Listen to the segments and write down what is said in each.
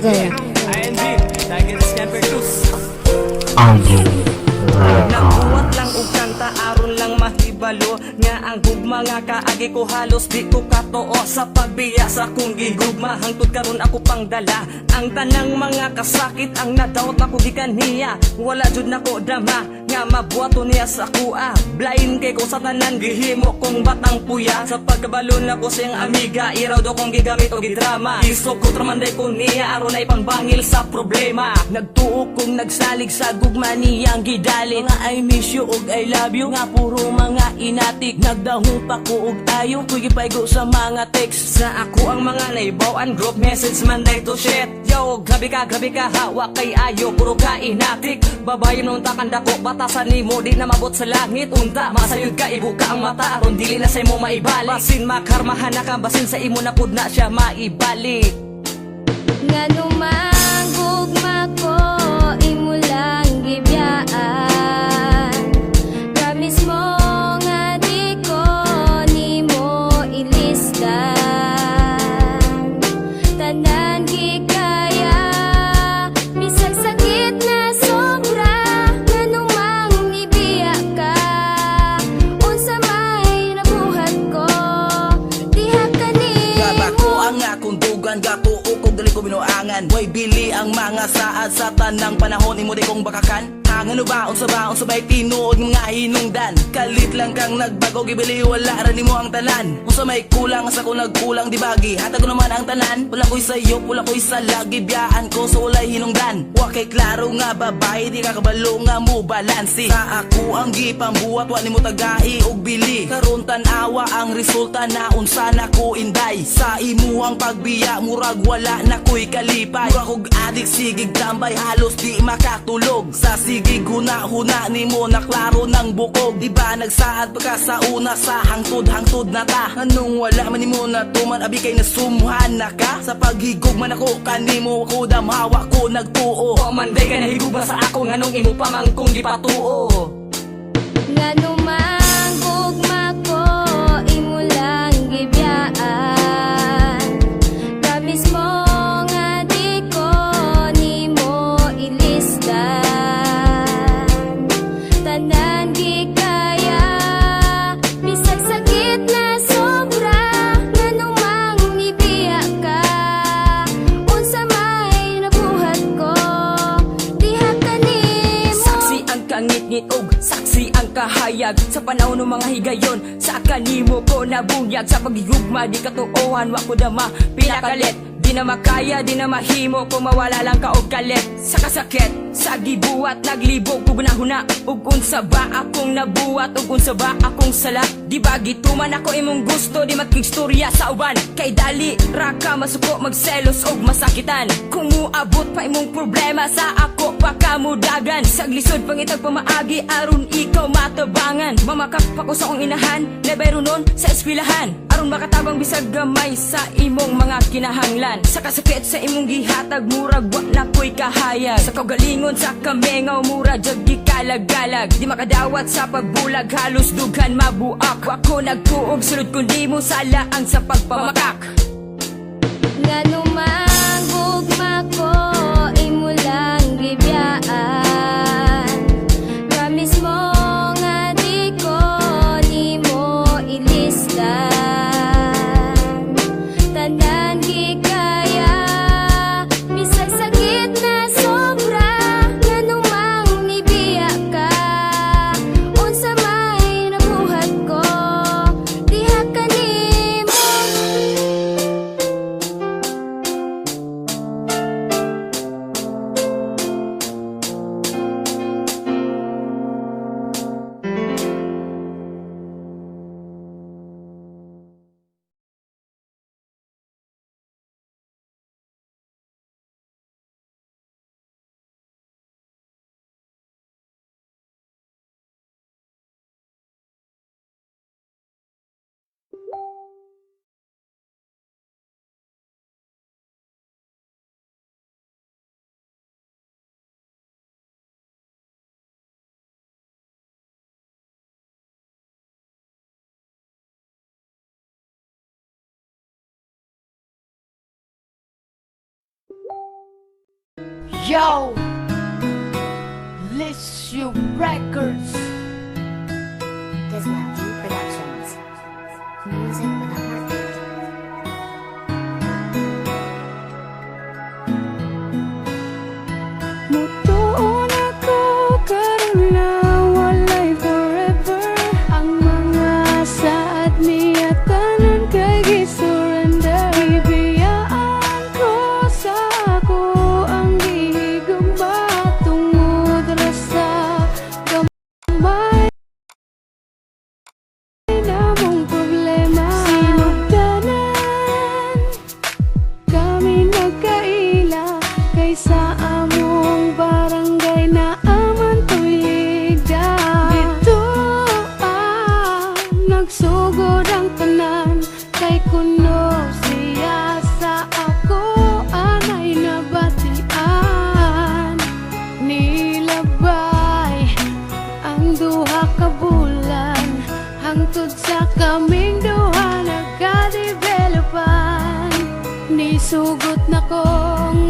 Okay. ING, Tiger Scamper Tools. Nagbuwat lang og kanta aron lang mahibalo nga ang gugma nga kaagi ko halos di ko katuo sa pagbiya sa kong gigugma hangtod karon ako pang dala ang tanang mga kasakit ang nadawat ako gikan niya wala jud nako drama nga mabuhaton niya sa kuha blind kay ko sa tanan gihimo kong batang puya sa pagkabalon na ko siyang amiga iraw do kong gigamit og gidrama isog ko tramanday ko niya aron ay pangbangil sa problema nagtuo kong nagsalig sa gugma niyang gidali nga I miss you og I love you nga puro mga inatik nagdahong pa ko og tayo kuy gipaygo sa mga text sa ako ang mga naibawan group message man day to shit yo grabe ka hawak kay ayo puro ka inatik babayon unta kanda ko batasan nimo di na mabot sa langit unta masayod ka ibuka ang mata aron dili na sa imo maibalik basin makarmahan na ka basin sa imo na pud na siya maibalik Ngano man gugma ko imo lang gibiyaan promise mo nga di ko nimo ilisdan tanan gikaya bisag sakit na sobra ngano mang nibiya ka unsa may nabuhat ko diha kanimo Gabako ang akong dugan gato ukog dali ko binuangan way bili ang mga saad sa tanang panahon imo di kong bakakan Hangano ba unsa bay tinuod mga hinungdan kalit lang kang nagbago gibili wala ra nimo ang tanan unsa may kulang sa ko nagkulang di bagi hatag ko naman ang tanan wala ko'y sayo wala ko'y sala gibiyaan ko sa walay hinungdan wa kay klaro nga babae di ka kabalo nga mo balansi sa ako ang gipambuhat wa nimo tagai og bili karon tan-awa ang resulta na unsa na ko inday sa imuhang pagbiya murag wala na ko'y kalipay murag og adik sigig tambay halos di makatulog sa sigig huna-huna nimo na klaro ng bukog di ba nagsaad pa ka sa una sa hangtod na ta anong wala man nimo na tuman abi kay nasumuhan na ka sa paghigog man ako kanimo ako damhawa ko nagtuo o manday ka nahiguba sa ako nganong imo pa man kong gipatuo Ngano man gugma ko imo lang gibiyaan promise mo nga di ko nimo ilisdan tanan gikaya bisag sakit na sobra ngano mang nibiya ka unsa may nabuhat ko diha kanimo saksi ang kangit-ngit og saksi ang kahayag sa panahon ng mga higayon sa kanimo ko nabunyag sa paghigugma di katuohan wa ko dama pinakalit di na makaya di na mahimo kung mawala lang ka og kalit sa kasakit sa gibuhat naglibog ko gunahuna ug unsa ba akong nabuhat ug unsa ba akong sala di ba gituman ako imong gusto di makigstorya sa uban kay dali ra ka masuko magselos og masakitan kung muabot pa imong problema sa ako pa kamudagan saglisod pangitag pamaagi aron ikaw matabangan mamakap pa ko sa akong inahan lebay runon sa eskwelahan aron makatabang bisag gamay sa imong mga kinahanglan sa kasakit sa imong gihatag murag wa na ko'y kahayag sa kaugalingon sa kamengaw mura jud gikalag-galag di makadawat sa pagbulag halos dughan mabuak wa ko nagtuog sulod kundi mo sala ang sa pagpamakak Ngano man gugma ko Yo, Lissue Records. Dismantle Productions. Music with a heartbeat. Mutuon ako karon na walay forever. Ang mga saad niya tanan kay gisurrender. Ibiyaan ko sa ako ang gihigugma tungod ra sa gamay namong problema. Sinugdanan kami nagkaila kaysa among barangay na aman tuigda. Dito nagsugod ang tanan kay kuno siya sa ako anay nabatian. Nilabay ang duha ka bulan hangtod sa kaming duha nagka-developan. Nisugot na ko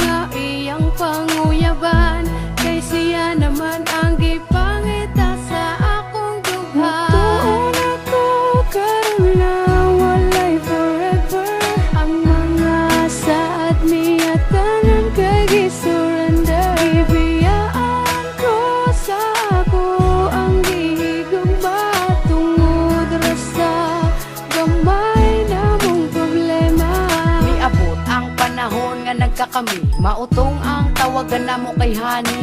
nga iyang panguyaban kay siya naman ang gipangita sa akong dugha. Mutuon ako karon na walay forever. Ang mga saad niya tanan kay gisurrender. Ibiyaan ko sa ako ang gihigugma tungod ra sa gamay namong problema. Miabot ang panahon nga nagkakami, mautong ang tawagan namo kay Hani.